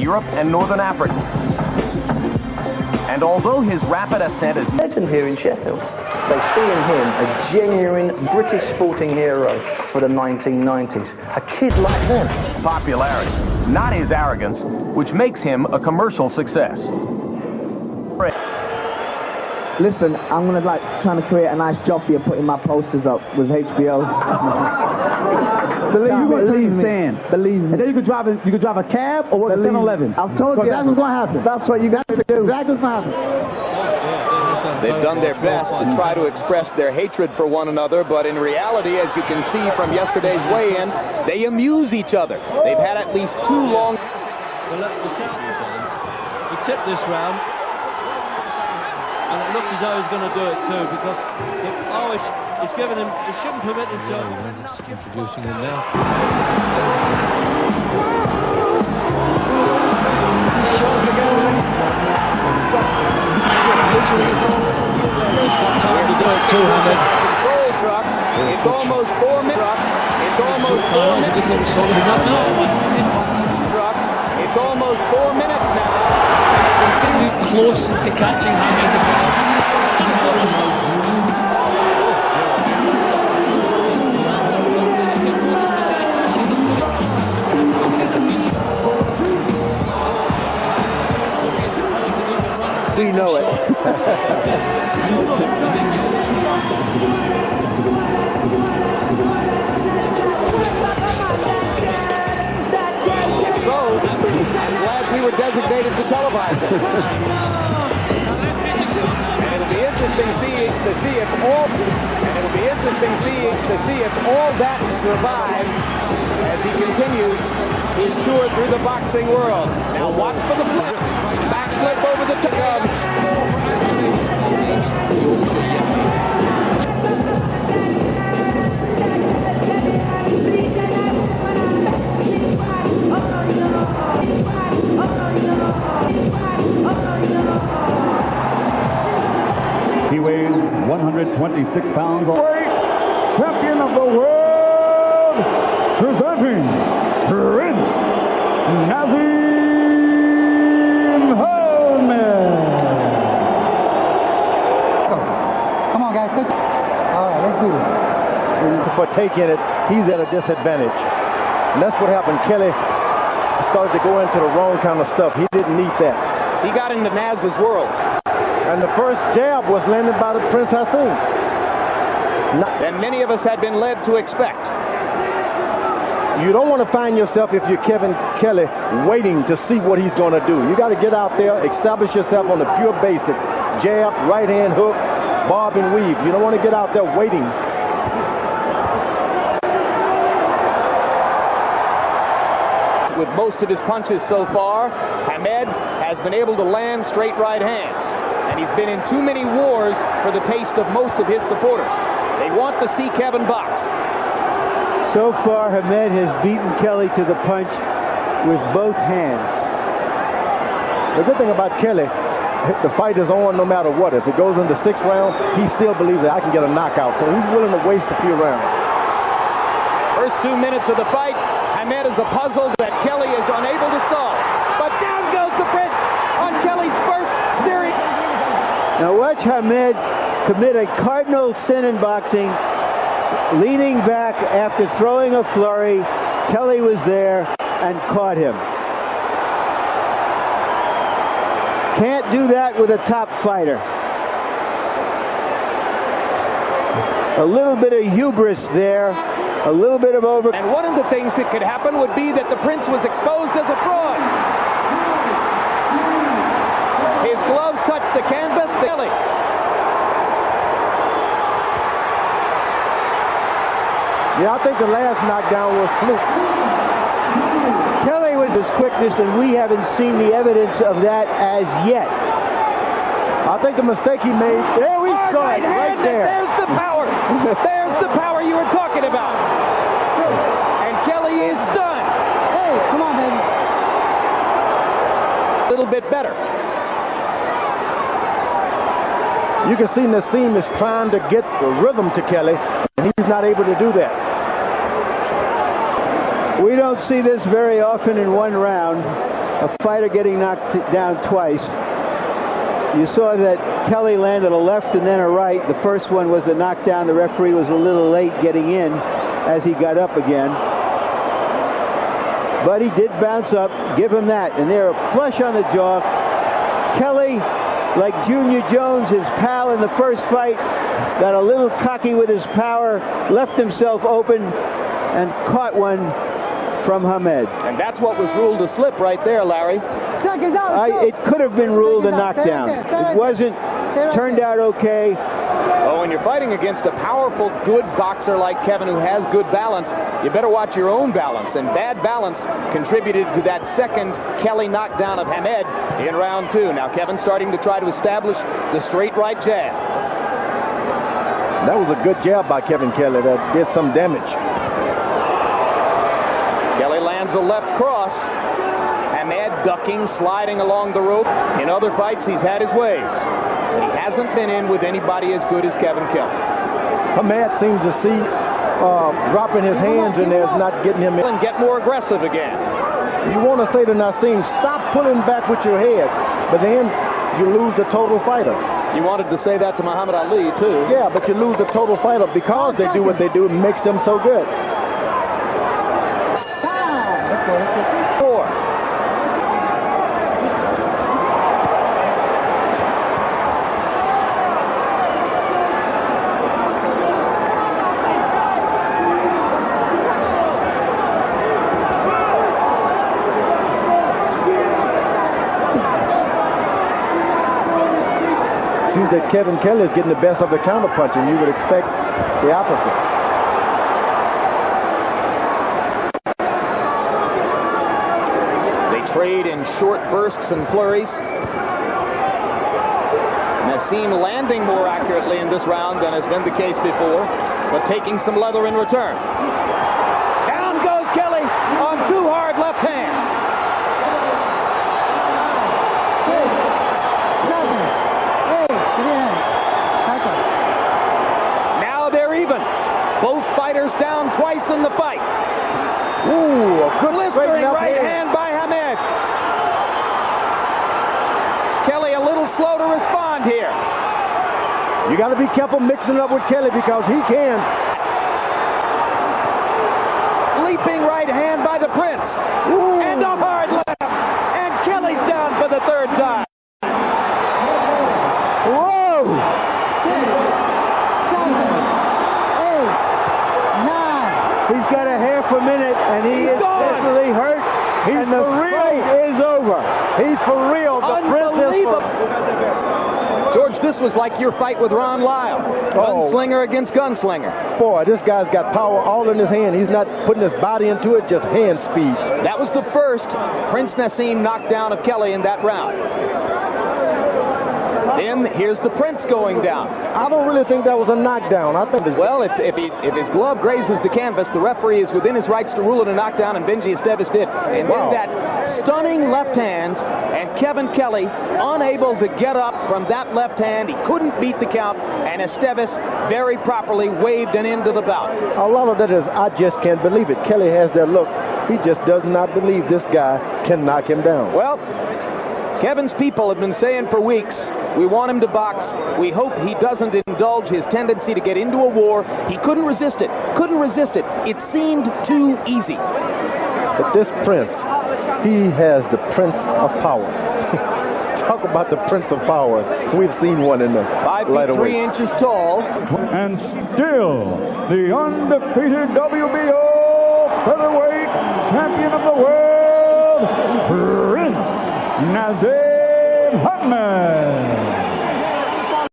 Europe and Northern Africa. And although his rapid ascent is legend here in Sheffield, they see in him a genuine British sporting hero for the 1990s. A kid like them. popularity, not his arrogance, which makes him a commercial success. Listen, I'm gonna trying to create a nice job for you putting my posters up with HBO. Believe me. Believe me. And then you could drive a cab or work at 7-Eleven. I've told you. That's what's gonna happen. That's what you got to do. That's what's gonna happen. They've done their best to try to express their hatred for one another, but in reality, as you can see from yesterday's weigh-in, they amuse each other. They've had at least 2 long... He tipped this round, and it looks as though he's going to do it too, because it's given him, he shouldn't permit him to... Introducing him now. Shots again. Time to do it too, Hamid. It's almost 4 minutes. It's almost 4 minutes. It's almost 4 minutes now. Close to catching Hamid. We know it. I'm glad we were designated to televise it. And it'll be interesting to see if all that survives as he continues his tour through the boxing world. Now watch for the flip. Backflip over the top. He weighs 126 pounds. Champion of the world, presenting Prince Naseem. Come on, guys. All right, let's do this. And to partake in it, he's at a disadvantage. And that's what happened. Kelly started to go into the wrong kind of stuff. He didn't need that. He got into Naz's world. And the first jab was landed by the Prince Naseem. And many of us had been led to expect. You don't want to find yourself, if you're Kevin Kelly, waiting to see what he's going to do. You got to get out there, establish yourself on the pure basics. Jab, right hand hook, bob and weave. You don't want to get out there waiting. With most of his punches so far, Hamed has been able to land straight right hands. And he's been in too many wars for the taste of most of his supporters. They want to see Kevin box. So far, Hamed has beaten Kelly to the punch with both hands. The good thing about Kelly, the fight is on no matter what. If it goes into 6th round, he still believes that I can get a knockout. So he's willing to waste a few rounds. First 2 minutes of the fight, Hamed is a puzzle that Kelly is unable to solve. But down goes the Prince on Kelly's first series. Now watch Hamed commit a cardinal sin in boxing, leaning back after throwing a flurry. Kelly was there and caught him. Can't do that with a top fighter. A little bit of hubris there, a little bit of over. And one of the things that could happen would be that the Prince was exposed as a fraud. His gloves touched the canvas. Kelly. Yeah, I think the last knockdown was fluke. Kelly with his quickness, and we haven't seen the evidence of that as yet. I think the mistake he made, there we saw it, right there. There's the power. There's the power you were talking about. And Kelly is stunned. Hey, come on, baby. A little bit better. You can see Naseem is trying to get the rhythm to Kelly, and he's not able to do that. We don't see this very often in one round. a fighter getting knocked down twice. You saw that Kelly landed a left and then a right. The first one was a knockdown. The referee was a little late getting in as he got up again. But he did bounce up. Give him that. And they're flush on the jaw. Kelly, like Junior Jones, his pal in the first fight, got a little cocky with his power, left himself open, and caught one from Hamed. And that's what was ruled a slip right there, Larry. It could have been ruled a knockdown. It wasn't. Turned out okay. Oh, when you're fighting against a powerful, good boxer like Kevin who has good balance, you better watch your own balance. And bad balance contributed to that second Kelly knockdown of Hamed in round 2. Now Kevin's starting to try to establish the straight right jab. That was a good jab by Kevin Kelly that did some damage. Kelly lands a left cross. Hamed ducking, sliding along the rope. In other fights, he's had his ways. But he hasn't been in with anybody as good as Kevin Kelly. Hamed seems to see dropping his hands in there is not getting him in. And get more aggressive again. You want to say to Naseem, stop pulling back with your head, but then you lose the total fighter. You wanted to say that to Muhammad Ali, too. Yeah, but you lose the total fighter because they do what they do. It makes them so good. Let's go. 4. Seems that Kevin Kelly is getting the best of the counterpunching. You would expect the opposite. They trade in short bursts and flurries. Naseem landing more accurately in this round than has been the case before, but taking some leather in return. Down goes Kelly on 2 hard left hands. 6, 7, 8, 3 hands. Now they're even. Both fighters down twice in the fight. Ooh, a good Blistering right hand by Hamed. Kelly a little slow to respond here. You got to be careful mixing up with Kelly because he can. Leaping right hand by the Prince. Ooh. And a hard left. And Kelly's down for the 3rd time. Whoa! 6, 7, 8, 9. He's got a half a minute, and he is definitely hurt. He's and the for real. fight is over. He's for real. The Prince is for... George, this was like your fight with Ron Lyle. Gunslinger against gunslinger. Boy, this guy's got power all in his hand. He's not putting his body into it, just hand speed. That was the first Prince Naseem knockdown of Kelly in that round. Then here's the Prince going down. I don't really think that was a knockdown. I think Well, if his glove grazes the canvas, the referee is within his rights to rule it a knockdown, and Benji Esteves did. And then that stunning left hand, and Kevin Kelly unable to get up from that left hand. He couldn't beat the count, and Esteves very properly waved an end to the bout. a lot of that is I just can't believe it. Kelly has that look. He just does not believe this guy can knock him down. Well, Kevin's people have been saying for weeks, we want him to box. We hope he doesn't indulge his tendency to get into a war. He couldn't resist it. Couldn't resist it. It seemed too easy. But this Prince, he has the Prince of Power. Talk about the Prince of Power. We've seen one in the 5 lighter feet 3 weight. inches tall. And still, the undefeated WBO featherweight champion of the world, Prince Naseem Hamed.